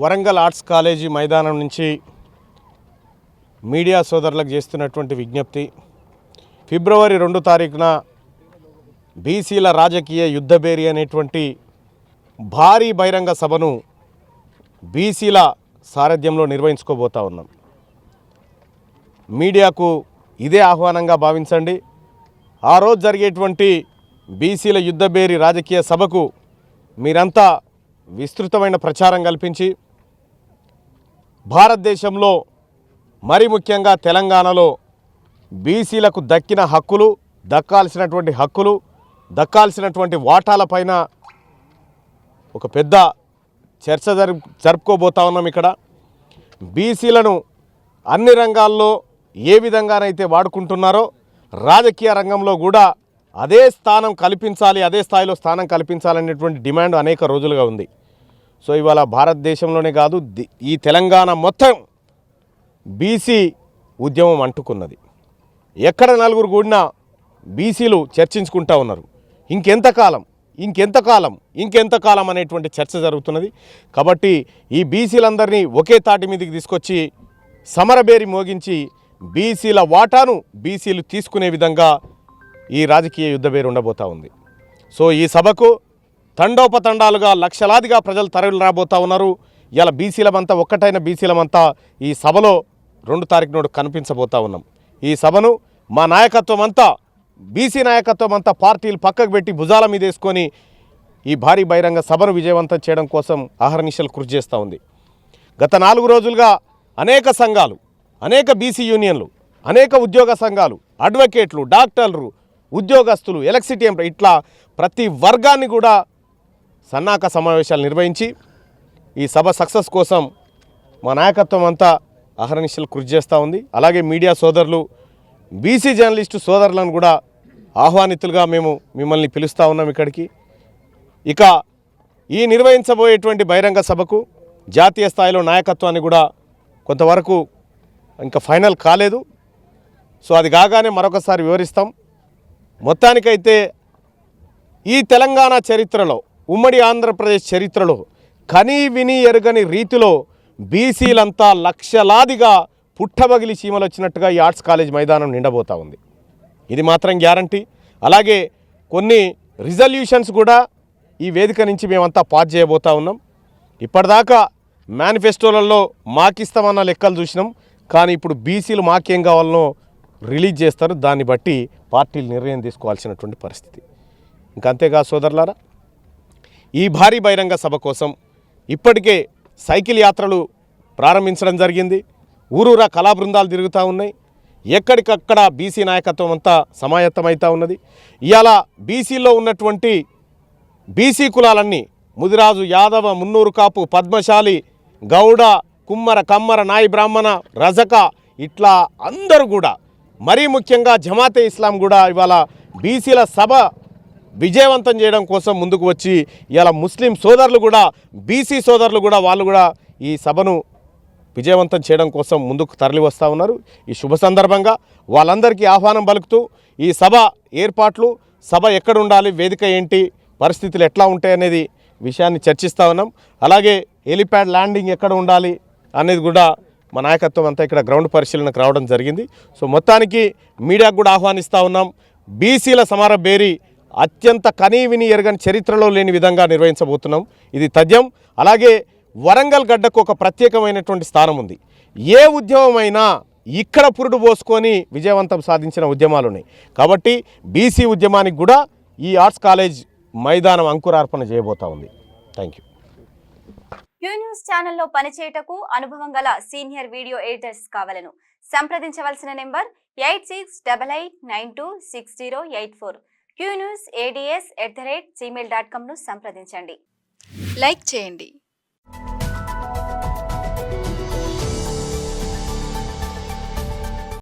Warangal arts college మైదానం నుంచి media సోదరులకు చేస్తున్నటువంటి విజ్ఞప్తి, ఫిబ్రవరి 2 తారీఖున బీసీల రాజకీయ యుద్ధబేరి అనేటువంటి భారీ బహిరంగ సభను బీసీల సారథ్యంలో నిర్వహించుకోబోతా ఉన్నాం. మీడియాకు ఇదే ఆహ్వానంగా భావించండి. ఆ రోజు జరిగేటువంటి బీసీల యుద్ధబేరి రాజకీయ సభకు మీరంతా విస్తృతమైన ప్రచారం కల్పించి భారతదేశంలో మరి ముఖ్యంగా తెలంగాణలో బీసీలకు దక్కిన హక్కులు, దక్కాల్సినటువంటి వాటాలపైన ఒక పెద్ద చర్చ జరుపుకోబోతా ఉన్నాం. ఇక్కడ బీసీలను అన్ని రంగాల్లో ఏ విధంగానైతే వాడుకుంటున్నారో రాజకీయ రంగంలో కూడా అదే స్థానం కల్పించాలి, అదే స్థాయిలో స్థానం కల్పించాలనేటువంటి డిమాండ్ అనేక రోజులుగా ఉంది. సో ఇవాళ భారతదేశంలోనే కాదు, ఈ తెలంగాణ మొత్తం బీసీ ఉద్యమం అంటుకున్నది. ఎక్కడ నలుగురు కూడినా బీసీలు చర్చించుకుంటా ఉన్నారు. ఇంకెంతకాలం అనేటువంటి చర్చ జరుగుతున్నది. కాబట్టి ఈ బీసీలందరినీ ఒకే తాటి మీదకి తీసుకొచ్చి సమరబేరి మోగించి బీసీల వాటాను బీసీలు తీసుకునే విధంగా ఈ రాజకీయ యుద్ధబేరి ఉండబోతూ ఉంది. సో ఈ సభకు తండోపతండాలుగా లక్షలాదిగా ప్రజలు తరలి రాబోతూ ఉన్నారు. ఇలా బీసీలమంతా ఒక్కటైన బీసీలమంతా ఈ సభలో 2 తారీఖు నాడు కనిపించబోతూ ఉన్నాం. ఈ సభను మా నాయకత్వం అంతా, బీసీ నాయకత్వం అంతా పార్టీలు పక్కకు పెట్టి భుజాల మీద వేసుకొని ఈ భారీ బహిరంగ సభను విజయవంతం చేయడం కోసం అహర్నిశలు కృషి చేస్తూ ఉంది. గత 4 రోజులుగా అనేక సంఘాలు, అనేక బీసీ యూనియన్లు, అనేక ఉద్యోగ సంఘాలు, అడ్వకేట్లు, డాక్టర్లు, ఉద్యోగస్తులు, ఎలక్ట్రిసిటీ ఎంప్లాయ్, ఇట్లా ప్రతి వర్గాన్ని కూడా సన్నాహక సమావేశాలు నిర్వహించి ఈ సభ సక్సెస్ కోసం మా నాయకత్వం అంతా అహర్నిశలు కృషి చేస్తూ ఉంది. అలాగే మీడియా సోదరులు, బీసీ జర్నలిస్టు సోదరులను కూడా ఆహ్వానితులుగా మేము మిమ్మల్ని పిలుస్తూ ఉన్నాం ఇక్కడికి. ఇక ఈ నిర్వహించబోయేటువంటి బహిరంగ సభకు జాతీయ స్థాయిలో నాయకత్వాన్ని కూడా కొంతవరకు ఇంకా ఫైనల్ కాలేదు. సో అది కాగానే మరొకసారి వివరిస్తాం. మొత్తానికైతే ఈ తెలంగాణ చరిత్రలో, ఉమ్మడి ఆంధ్రప్రదేశ్ చరిత్రలో కనీ విని ఎరుగని రీతిలో బీసీలంతా లక్షలాదిగా పుట్టబగిలి చీమలు వచ్చినట్టుగా ఈ ఆర్ట్స్ కాలేజ్ మైదానం నిండబోతూ ఉంది. ఇది మాత్రం గ్యారంటీ. అలాగే కొన్ని రిజల్యూషన్స్ కూడా ఈ వేదిక నుంచి మేమంతా పాస్ చేయబోతూ ఉన్నాం. ఇప్పటిదాకా మేనిఫెస్టోలలో మాకిస్తామన్న లెక్కలు చూసినాం. కానీ ఇప్పుడు బీసీలు మాకేం కావాలనో రిలీజ్ చేస్తారు. దాన్ని బట్టి పార్టీలు నిర్ణయం తీసుకోవాల్సినటువంటి పరిస్థితి. ఇంకంతేకాదు సోదరులారా, ఈ భారీ బహిరంగ సభ కోసం ఇప్పటికే సైకిల్ యాత్రలు ప్రారంభించడం జరిగింది. ఊరూరా కళా బృందాలు తిరుగుతూ ఉన్నాయి. ఎక్కడికక్కడ బీసీ నాయకత్వం అంతా సమాయత్తమవుతూ ఉన్నది. ఇవాళ బీసీలో ఉన్నటువంటి బీసీ కులాలన్నీ ముదిరాజు, యాదవ, మున్నూరు కాపు, పద్మశాలి, గౌడ, కుమ్మర, కమ్మర, నాయి బ్రాహ్మణ, రజక, ఇట్లా అందరూ కూడా, మరీ ముఖ్యంగా జమాతే ఇస్లాం కూడా ఇవాళ బీసీల సభ విజయవంతం చేయడం కోసం ముందుకు వచ్చి ఇవాళ ముస్లిం సోదరులు కూడా, బీసీ సోదరులు కూడా, వాళ్ళు కూడా ఈ సభను విజయవంతం చేయడం కోసం ముందుకు తరలి వస్తూ ఉన్నారు. ఈ శుభ సందర్భంగా వాళ్ళందరికీ ఆహ్వానం పలుకుతూ ఈ సభ ఏర్పాట్లు, సభ ఎక్కడ ఉండాలి, వేదిక ఏంటి, పరిస్థితులు ఎట్లా ఉంటాయనేది విషయాన్ని చర్చిస్తూ ఉన్నాం. అలాగే హెలిప్యాడ్ ల్యాండింగ్ ఎక్కడ ఉండాలి అనేది కూడా మా నాయకత్వం అంతా ఇక్కడ గ్రౌండ్ పరిశీలనకు రావడం జరిగింది. సో మొత్తానికి మీడియాకు కూడా ఆహ్వానిస్తూ ఉన్నాం. బీసీల సమరబేరి అత్యంత కనీవిని ఎరగని చరిత్రలో లేని విధంగా నిర్వహించబోతున్నాం. ఇది తథ్యం. అలాగే వరంగల్ గడ్డకు ఒక ప్రత్యేకమైనటువంటి స్థానం ఉంది. ఏ ఉద్యమమైనా ఇక్కడ పురుడు పోసుకొని విజయవంతం సాధించిన ఉద్యమాలు ఉన్నాయి. కాబట్టి బీసీ ఉద్యమానికి కూడా ఈ ఆర్ట్స్ కాలేజ్ మైదానం అంకురార్పణ చేయబోతా ఉంది. Thank you. క్యూ న్యూస్ ఛానల్లో పనిచేయటకు అనుభవం గల సీనియర్ వీడియో ఎడిటర్స్ కావాలను సంప్రదించవలసిన నెంబర్ 8688926084. qnewsads@gmail.com ను సంప్రదించండి. లైక్ చేయండి.